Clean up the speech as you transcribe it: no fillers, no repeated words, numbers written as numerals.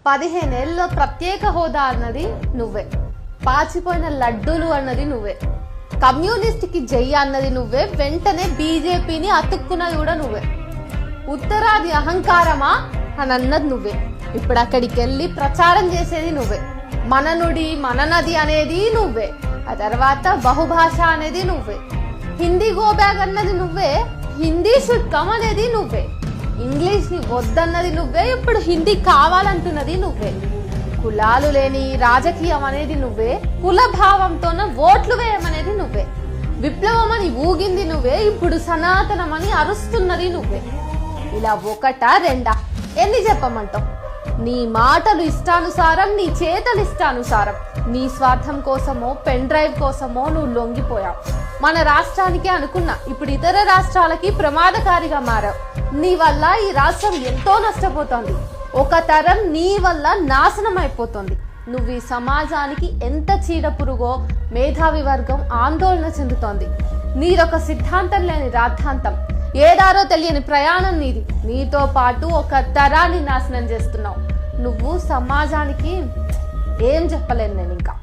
15 ఏళ్ళలో ప్రత్యేక హోదా అన్నది నువ్వే, పాచిపోయిన లడ్డూలు అన్నది నువ్వే, కమ్యూనిస్ట్ కి జై అన్నది నువ్వే, వెంటనే బీజేపీని అతుక్కున్నది కూడా నువ్వే, ఉత్తరాది అహంకారమా అని అన్నది నువ్వే, ఇప్పుడు అక్కడికి వెళ్ళి ప్రచారం చేసేది నువ్వే, మన నుడి మన నది అనేది నువ్వే, ఆ తర్వాత బహుభాష అనేది నువ్వే, హిందీ గో బ్యాగ్ అన్నది నువ్వే, హిందీ షుడ్ కమ్ అనేది నువ్వే, ఇంగ్లీష్ ని వద్దన్నది నువ్వే, ఇప్పుడు హిందీ కావాలంటున్నది నువ్వే, కులాలు లేని రాజకీయం అనేది నువ్వే, కుల భావంతోన ఓట్లు వేయమనేది నువ్వే, విప్లవం అని ఊగింది నువ్వే, ఇప్పుడు సనాతనమని అరుస్తున్నది నువ్వే. ఇలా ఒకటా రెండా ఎన్ని చెప్పమంటావు? నీ మాటలు ఇష్టానుసారం, నీ చేతలు ఇష్టానుసారం, నీ స్వార్థం కోసమో పెన్ డ్రైవ్ కోసమో నువ్వు లొంగిపోయావు. మన రాష్ట్రానికి అనుకున్నా, ఇప్పుడు ఇతర రాష్ట్రాలకి ప్రమాదకారిగా మారావు. నీ వల్ల ఈ రాష్ట్రం ఎంతో నష్టపోతోంది, ఒక తరం నీ వల్ల నాశనం అయిపోతుంది. నువ్వు ఈ సమాజానికి ఎంత చీడ పురుగో మేధావి వర్గం ఆందోళన చెందుతోంది. నీదొక సిద్ధాంతం లేని రాద్ధాంతం, ఏదారో తెలియని ప్రయాణం నీది. నీతో పాటు ఒక తరాన్ని నాశనం చేస్తున్నావు. నువ్వు సమాజానికి ఏం చెప్పలేను నేను ఇంకా.